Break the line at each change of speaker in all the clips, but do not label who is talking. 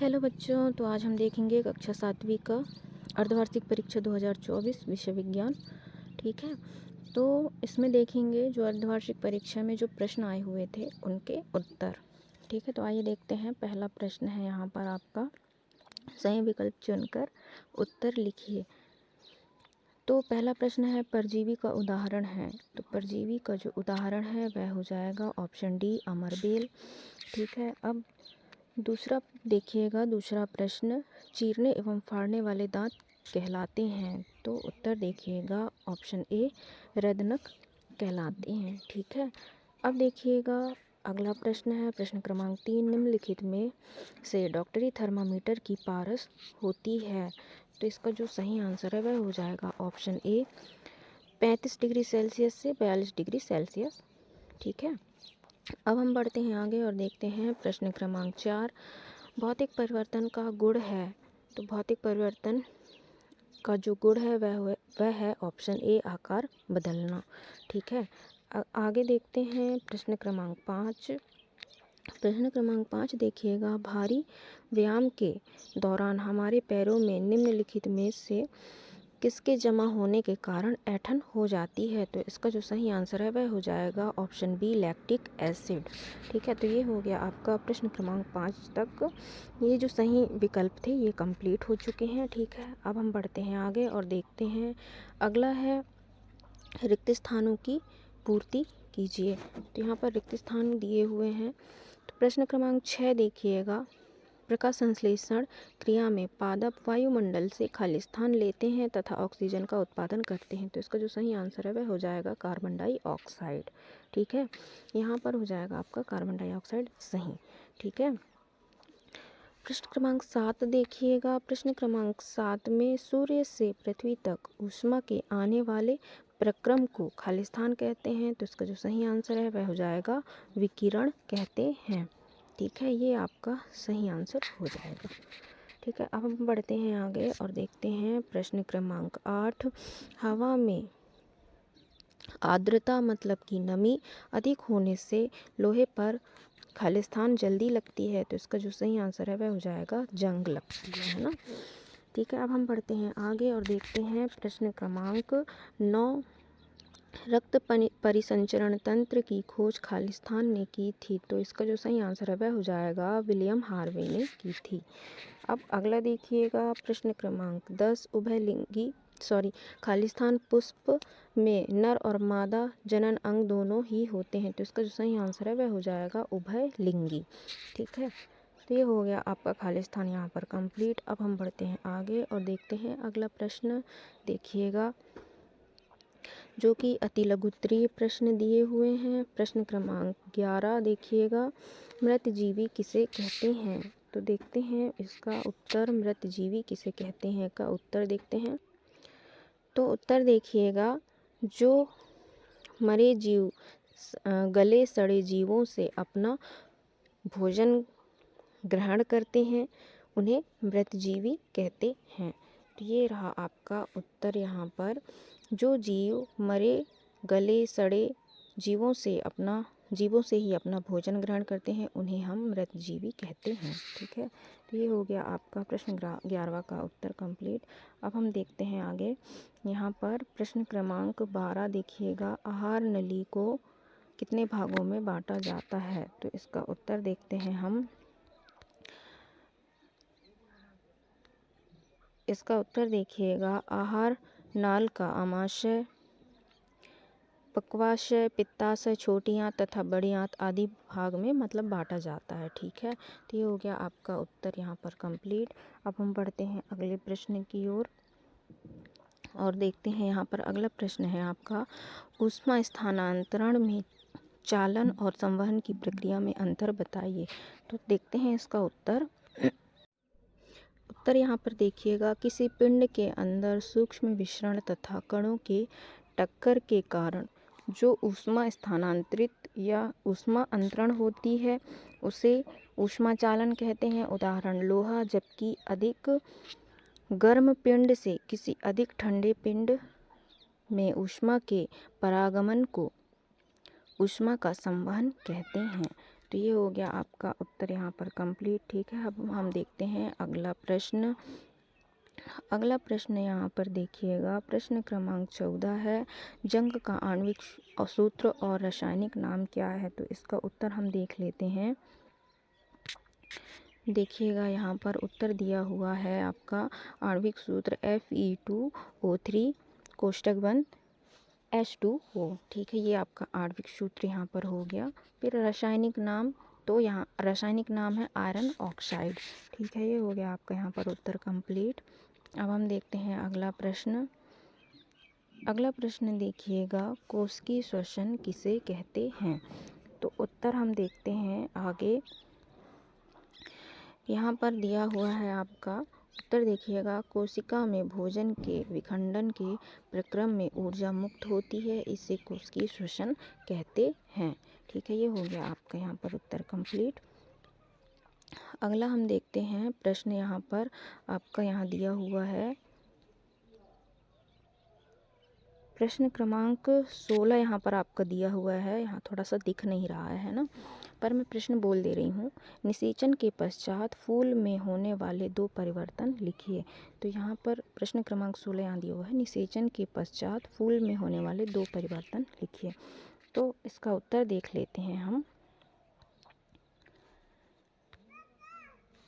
Hello बच्चों, तो आज हम देखेंगे कक्षा 7वीं का अर्धवार्षिक परीक्षा 2024 विषय विज्ञान। ठीक है, तो इसमें देखेंगे जो अर्धवार्षिक परीक्षा में जो प्रश्न आए हुए थे उनके उत्तर। ठीक है, तो आइए देखते हैं। पहला प्रश्न है यहाँ पर आपका, सही विकल्प चुनकर उत्तर लिखिए। तो पहला प्रश्न है, परजीवी का उदाहरण है। तो परजीवी का जो उदाहरण है वह हो जाएगा ऑप्शन डी, अमरबेल। ठीक है, अब दूसरा देखिएगा, दूसरा प्रश्न, चीरने एवं फाड़ने वाले दांत कहलाते हैं। तो उत्तर देखिएगा ऑप्शन ए, रदनक कहलाते हैं। ठीक है, अब देखिएगा अगला प्रश्न है, प्रश्न क्रमांक 3, निम्नलिखित में से डॉक्टरी थर्मामीटर की पारस होती है। तो इसका जो सही आंसर है वह हो जाएगा ऑप्शन ए, 35 डिग्री सेल्सियस से 42 डिग्री सेल्सियस। ठीक है, अब हम बढ़ते हैं आगे और देखते हैं प्रश्न क्रमांक 4, भौतिक परिवर्तन का गुण है। तो भौतिक परिवर्तन का जो गुण है वह है ऑप्शन ए, आकार बदलना। ठीक है, आगे देखते हैं प्रश्न क्रमांक 5। प्रश्न क्रमांक 5 देखिएगा, भारी व्यायाम के दौरान हमारे पैरों में निम्नलिखित में से किसके जमा होने के कारण ऐंठन हो जाती है। तो इसका जो सही आंसर है वह हो जाएगा ऑप्शन बी, लैक्टिक एसिड। ठीक है, तो ये हो गया आपका प्रश्न क्रमांक 5 तक। ये जो सही विकल्प थे ये कंप्लीट हो चुके हैं। ठीक है, अब हम बढ़ते हैं आगे और देखते हैं। अगला है, रिक्त स्थानों की पूर्ति कीजिए। तो यहाँ पर रिक्त स्थान दिए हुए हैं। तो प्रश्न क्रमांक 6 देखिएगा, प्रकाश संश्लेषण क्रिया में पादप वायुमंडल से खालिस्तान लेते हैं तथा ऑक्सीजन का उत्पादन करते हैं। तो इसका जो सही आंसर है वह हो जाएगा कार्बन डाइऑक्साइड। ठीक है, यहाँ पर हो जाएगा आपका कार्बन डाइऑक्साइड सही। ठीक है, प्रश्न क्रमांक 7 देखिएगा। प्रश्न क्रमांक 7 में सूर्य से पृथ्वी तक ऊष्मा के आने वाले प्रक्रम को खालिस्तान कहते हैं। तो इसका जो सही आंसर है वह हो जाएगा विकिरण कहते हैं। ठीक है, ये आपका सही आंसर हो जाएगा। ठीक है, अब हम बढ़ते हैं आगे और देखते हैं प्रश्न क्रमांक 8, हवा में आर्द्रता मतलब कि नमी अधिक होने से लोहे पर खालिस्तान जल्दी लगती है। तो इसका जो सही आंसर है वह हो जाएगा जंग लगती है ना। ठीक है, अब हम बढ़ते हैं आगे और देखते हैं प्रश्न क्रमांक 9, रक्त परिसंचरण तंत्र की खोज खालिस्तान ने की थी। तो इसका जो सही आंसर है वह हो जाएगा विलियम हार्वे ने की थी। अब अगला देखिएगा, प्रश्न क्रमांक 10, खालिस्तान पुष्प में नर और मादा जनन अंग दोनों ही होते हैं। तो इसका जो सही आंसर है वह हो जाएगा उभय लिंगी। ठीक है, तो ये हो गया आपका खालिस्तान यहाँ पर कंप्लीट। अब हम बढ़ते हैं आगे और देखते हैं अगला प्रश्न देखिएगा, जो कि अति लघुत्तरीय प्रश्न दिए हुए हैं। प्रश्न क्रमांक 11 देखिएगा, मृतजीवी किसे कहते हैं। तो देखते हैं इसका उत्तर, मृतजीवी किसे कहते हैं का उत्तर देखते हैं। तो उत्तर देखिएगा, जो मरे जीव गले सड़े जीवों से अपना भोजन ग्रहण करते हैं उन्हें मृतजीवी कहते हैं। तो ये रहा आपका उत्तर यहाँ पर, जो जीव मरे गले सड़े जीवों से ही अपना भोजन ग्रहण करते हैं उन्हें हम मृतजीवी कहते हैं। ठीक है, तो ये हो गया आपका प्रश्न 11वां का उत्तर कंप्लीट। अब हम देखते हैं आगे, यहाँ पर प्रश्न क्रमांक 12 देखिएगा, आहार नली को कितने भागों में बांटा जाता है। तो इसका उत्तर देखते हैं हम। इसका उत्तर देखिएगा, आहार नाल का आमाशय, पक्वाशय, पित्ताशय, छोटी आंत तथा बड़ी आंत आदि भाग में मतलब बांटा जाता है। ठीक है, तो ये हो गया आपका उत्तर यहाँ पर कंप्लीट। अब हम बढ़ते हैं अगले प्रश्न की ओर और देखते हैं। यहाँ पर अगला प्रश्न है आपका, ऊष्मा स्थानांतरण में चालन और संवहन की प्रक्रिया में अंतर बताइए। तो देखते हैं इसका उत्तर। उत्तर यहाँ पर देखिएगा, किसी पिंड के अंदर सूक्ष्म विसरण तथा कणों के टक्कर के कारण जो ऊष्मा स्थानांतरित या ऊष्मा अंतरण होती है उसे ऊष्मा चालन कहते हैं। उदाहरण लोहा, जबकि अधिक गर्म पिंड से किसी अधिक ठंडे पिंड में ऊष्मा के परागमन को ऊष्मा का संवहन कहते हैं। तो ये हो गया आपका उत्तर यहाँ पर कंप्लीट। ठीक है, अब हम देखते हैं अगला प्रश्न। अगला प्रश्न यहाँ पर देखिएगा, प्रश्न क्रमांक 14 है, जंग का आणविक सूत्र और रासायनिक नाम क्या है? तो इसका उत्तर हम देख लेते हैं। देखिएगा यहाँ पर उत्तर दिया हुआ है आपका आणविक सूत्र Fe2O3 कोष्टक बंद H2O। ठीक है, ये आपका आणविक सूत्र यहाँ पर हो गया। फिर रासायनिक नाम, तो यहाँ रासायनिक नाम है आयरन ऑक्साइड। ठीक है, ये हो गया आपका यहाँ पर उत्तर कंप्लीट। अब हम देखते हैं अगला प्रश्न। अगला प्रश्न देखिएगा, कोशिकीय श्वसन किसे कहते हैं? तो उत्तर हम देखते हैं आगे। यहाँ पर दिया हुआ है आपका उत्तर देखिएगा, कोशिका में भोजन के विखंडन के प्रक्रम में ऊर्जा मुक्त होती है, इसे कोशिकीय श्वसन कहते हैं। ठीक है, ये हो गया आपका यहाँ पर उत्तर कंप्लीट। अगला हम देखते हैं प्रश्न, यहाँ पर आपका यहाँ दिया हुआ है प्रश्न क्रमांक 16 यहाँ पर आपका दिया हुआ है। यहाँ थोड़ा सा दिख नहीं रहा है ना, पर मैं प्रश्न बोल दे रही हूँ। निषेचन के पश्चात फूल में होने वाले 2 परिवर्तन लिखिए। तो यहाँ पर प्रश्न क्रमांक 16 यहाँ दिया हुआ है, निषेचन के पश्चात फूल में होने वाले 2 परिवर्तन लिखिए। तो इसका उत्तर देख लेते हैं हम।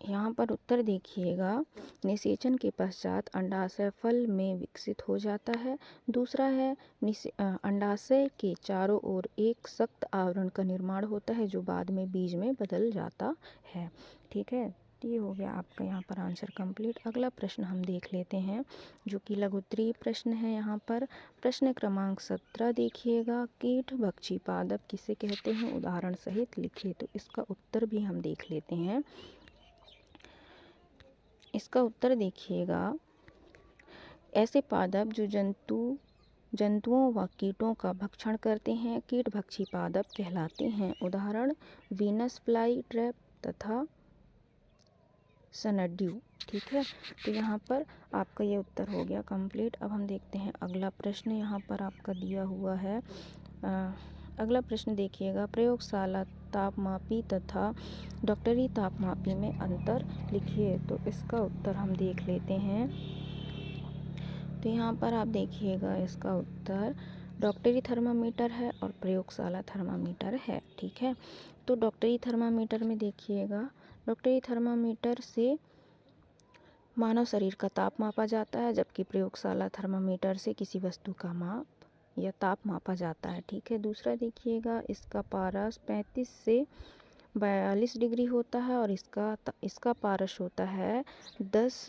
यहाँ पर उत्तर देखिएगा, निषेचन के पश्चात अंडाशय फल में विकसित हो जाता है। दूसरा है अंडाशय के चारों ओर एक सख्त आवरण का निर्माण होता है जो बाद में बीज में बदल जाता है। ठीक है, ये हो गया आपका यहाँ पर आंसर कंप्लीट। अगला प्रश्न हम देख लेते हैं जो कि लघु उत्तरीय प्रश्न है। यहाँ पर प्रश्न क्रमांक 17 देखिएगा, कीट भक्षी पादप किसे कहते हैं? उदाहरण सहित लिखिए। तो इसका उत्तर भी हम देख लेते हैं। इसका उत्तर देखिएगा, ऐसे पादप जो जंतुओं व कीटों का भक्षण करते हैं कीट भक्षी पादप कहलाते हैं। उदाहरण वीनस फ्लाई ट्रैप तथा सनड्यू। ठीक है, तो यहाँ पर आपका ये उत्तर हो गया कंप्लीट। अब हम देखते हैं अगला प्रश्न, यहाँ पर आपका दिया हुआ है। अगला प्रश्न देखिएगा, प्रयोगशाला तापमापी तथा डॉक्टरी तापमापी में अंतर लिखिए। तो इसका उत्तर हम देख लेते हैं। तो यहाँ पर आप देखिएगा, इसका उत्तर डॉक्टरी थर्मामीटर है और प्रयोगशाला थर्मामीटर है। ठीक है, तो डॉक्टरी थर्मामीटर में देखिएगा, डॉक्टरी थर्मामीटर से मानव शरीर का ताप मापा जाता है, जबकि प्रयोगशाला थर्मामीटर से किसी वस्तु का माप या ताप मापा जाता है। ठीक है, दूसरा देखिएगा, इसका पारस 35 से 42 डिग्री होता है और इसका पारस होता है 10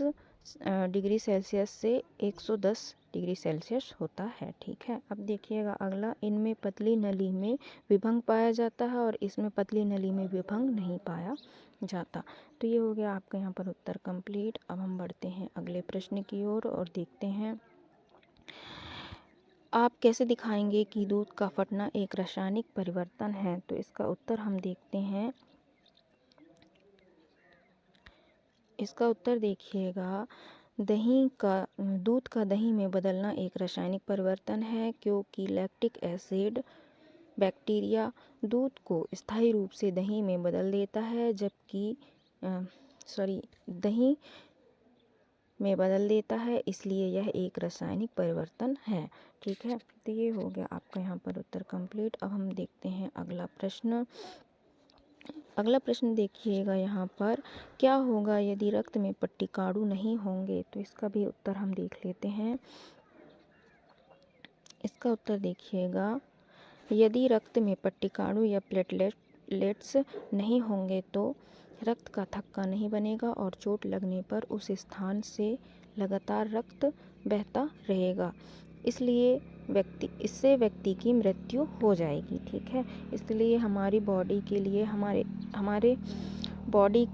डिग्री सेल्सियस से 110 डिग्री सेल्सियस होता है। ठीक है, अब देखिएगा अगला, इनमें पतली नली में विभंग पाया जाता है और इसमें पतली नली में विभंग नहीं पाया जाता। तो ये हो गया आपका यहाँ पर उत्तर कंप्लीट। अब हम बढ़ते हैं अगले प्रश्न की ओर और देखते हैं, आप कैसे दिखाएंगे कि दूध का फटना एक रासायनिक परिवर्तन है? तो इसका उत्तर हम देखते हैं। इसका उत्तर देखिएगा, दूध का दही में बदलना एक रासायनिक परिवर्तन है, क्योंकि लैक्टिक एसिड बैक्टीरिया दूध को स्थायी रूप से दही में बदल देता है, जबकि दही में बदल देता है, इसलिए यह एक रासायनिक परिवर्तन है। ठीक है, तो ये हो गया आपका यहाँ पर उत्तर कंप्लीट। अब हम देखते हैं अगला प्रश्न। अगला प्रश्न देखिएगा, यहाँ पर क्या होगा यदि रक्त में पट्टिकाणु नहीं होंगे? तो इसका भी उत्तर हम देख लेते हैं। इसका उत्तर देखिएगा, यदि रक्त में पट्टिकाणु या प्लेटलेट्स नहीं होंगे तो रक्त का थक्का नहीं बनेगा और चोट लगने पर उस स्थान से लगातार रक्त बहता रहेगा, इससे व्यक्ति की मृत्यु हो जाएगी। ठीक है, इसलिए हमारी बॉडी के लिए हमारे बॉडी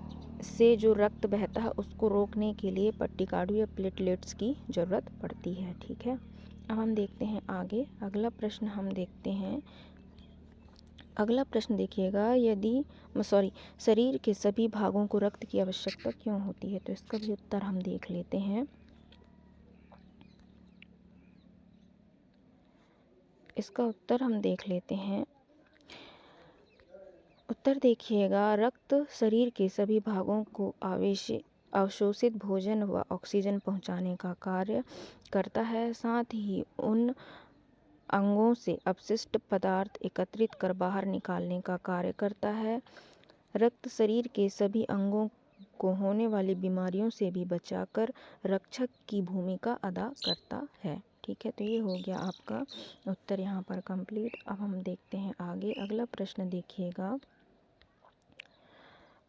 से जो रक्त बहता है उसको रोकने के लिए पट्टिकाणु या प्लेटलेट्स की ज़रूरत पड़ती है। ठीक है, अब हम देखते हैं आगे। अगला प्रश्न हम देखते हैं। अगला प्रश्न देखिएगा, शरीर के सभी भागों को रक्त की आवश्यकता क्यों होती है? तो इसका भी उत्तर हम देख लेते हैं। इसका उत्तर हम देख लेते हैं। उत्तर देखिएगा, रक्त शरीर के सभी भागों को अवशोषित भोजन व ऑक्सीजन पहुंचाने का कार्य करता है, साथ ही उन अंगों से अपशिष्ट पदार्थ एकत्रित कर बाहर निकालने का कार्य करता है। रक्त शरीर के सभी अंगों को होने वाली बीमारियों से भी बचाकर रक्षक की भूमिका अदा करता है। ठीक है, तो ये हो गया आपका उत्तर यहाँ पर कंप्लीट। अब हम देखते हैं आगे। अगला प्रश्न देखिएगा।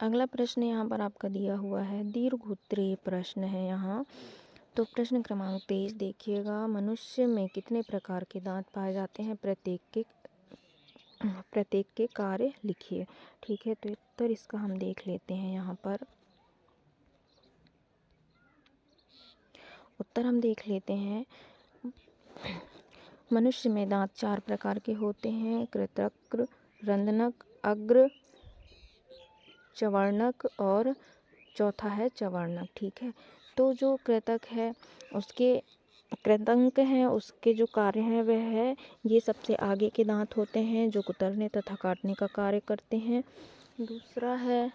अगला प्रश्न यहाँ पर आपका दिया हुआ है, दीर्घ उत्तरीय प्रश्न है यहाँ। तो प्रश्न क्रमांक 23 देखिएगा, मनुष्य में कितने प्रकार के दांत पाए जाते हैं, प्रत्येक के कार्य लिखिए। ठीक है, तो उत्तर इसका हम देख लेते हैं यहाँ पर। उत्तर हम देख लेते हैं। मनुष्य में दांत 4 प्रकार के होते हैं, कृतक, रंध्रक, अग्र चवर्णक और चौथा है चवर्णक। ठीक है, तो जो कृतक है कृतंक हैं उसके जो कार्य हैं वह है, ये सबसे आगे के दांत होते हैं जो कुतरने तथा काटने का कार्य करते हैं। दूसरा है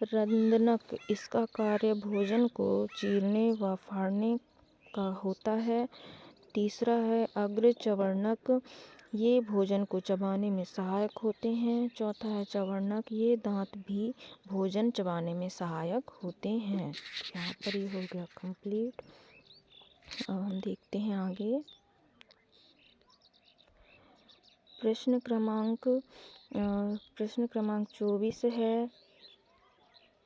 रंध्रक, इसका कार्य भोजन को चीरने व फाड़ने का होता है। तीसरा है अग्र चवर्णक, ये भोजन को चबाने में सहायक होते हैं। चौथा है चवर्णक, ये दांत भी भोजन चबाने में सहायक होते हैं। यहाँ पर ये हो गया कंप्लीट। अब हम देखते हैं आगे। प्रश्न क्रमांक 24 है।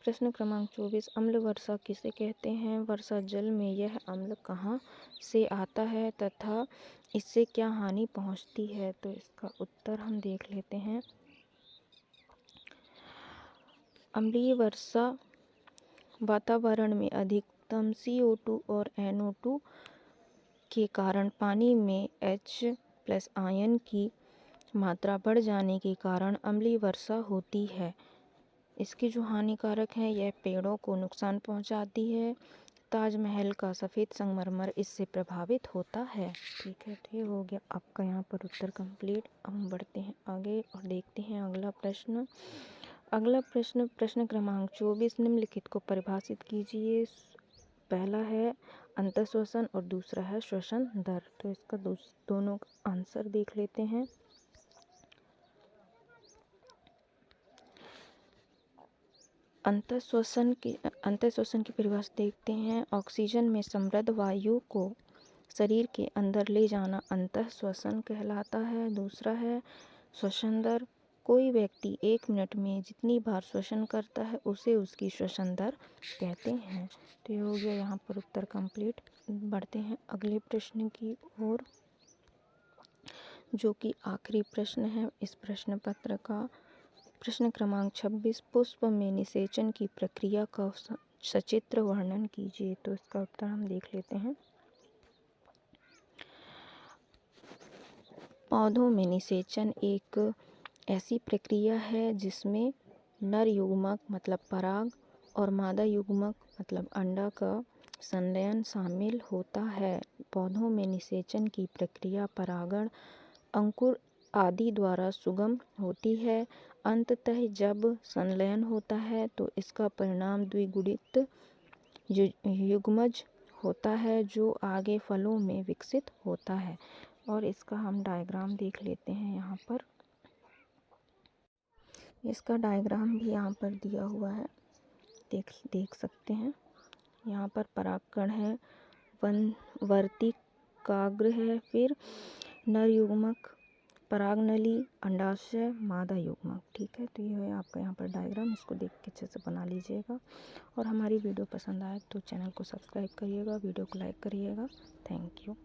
प्रश्न क्रमांक 24, अम्ल वर्षा किसे कहते हैं? वर्षा जल में यह अम्ल कहाँ से आता है तथा इससे क्या हानि पहुँचती है? तो इसका उत्तर हम देख लेते हैं। अम्लीय वर्षा वातावरण में अधिकतम CO2 और NO2 के कारण पानी में H+ आयन की मात्रा बढ़ जाने के कारण अम्लीय वर्षा होती है। इसकी जो हानिकारक है, यह पेड़ों को नुकसान पहुंचाती है। ताजमहल का सफ़ेद संगमरमर इससे प्रभावित होता है। ठीक है, तो ये हो गया आपका यहाँ पर उत्तर कंप्लीट। अब हम बढ़ते हैं आगे और देखते हैं अगला प्रश्न। अगला प्रश्न क्रमांक 24, निम्नलिखित को परिभाषित कीजिए। पहला है अंतःश्वसन और दूसरा है श्वसन दर। तो इसका दोनों आंसर देख लेते हैं। अंतःश्वसन की परिभाषा देखते हैं। ऑक्सीजन में समृद्ध वायु को शरीर के अंदर ले जाना अंतःश्वसन कहलाता है। दूसरा है श्वसन दर, कोई व्यक्ति 1 मिनट में जितनी बार श्वसन करता है उसे उसकी श्वसन दर कहते हैं। तो ये हो गया यहाँ पर उत्तर कंप्लीट। बढ़ते हैं अगले प्रश्न की ओर, जो कि आखिरी प्रश्न है इस प्रश्न पत्र का। प्रश्न क्रमांक 26, पुष्प में निषेचन की प्रक्रिया का सचित्र वर्णन कीजिए। तो इसका उत्तर हम देख लेते हैं। पौधों में निषेचन एक ऐसी प्रक्रिया है जिसमें नर युग्मक मतलब पराग और मादा युग्मक मतलब अंडा का संलयन शामिल होता है। पौधों में निषेचन की प्रक्रिया परागण, अंकुर आदि द्वारा सुगम होती है। अंततः जब संलयन होता है तो इसका परिणाम द्विगुणित युग्मज होता है जो आगे फलों में विकसित होता है। और इसका हम डायग्राम देख लेते हैं यहाँ पर। इसका डायग्राम भी यहाँ पर दिया हुआ है, देख सकते हैं। यहाँ पर परागकण है, वर्तिकाग्र है, फिर नर युग्मक, परागनली, अंडाशय, मादा युग्मक। ठीक है, तो ये है आपका यहाँ पर डायग्राम। इसको देख के अच्छे से बना लीजिएगा। और हमारी वीडियो पसंद आए तो चैनल को सब्सक्राइब करिएगा, वीडियो को लाइक करिएगा। Thank you.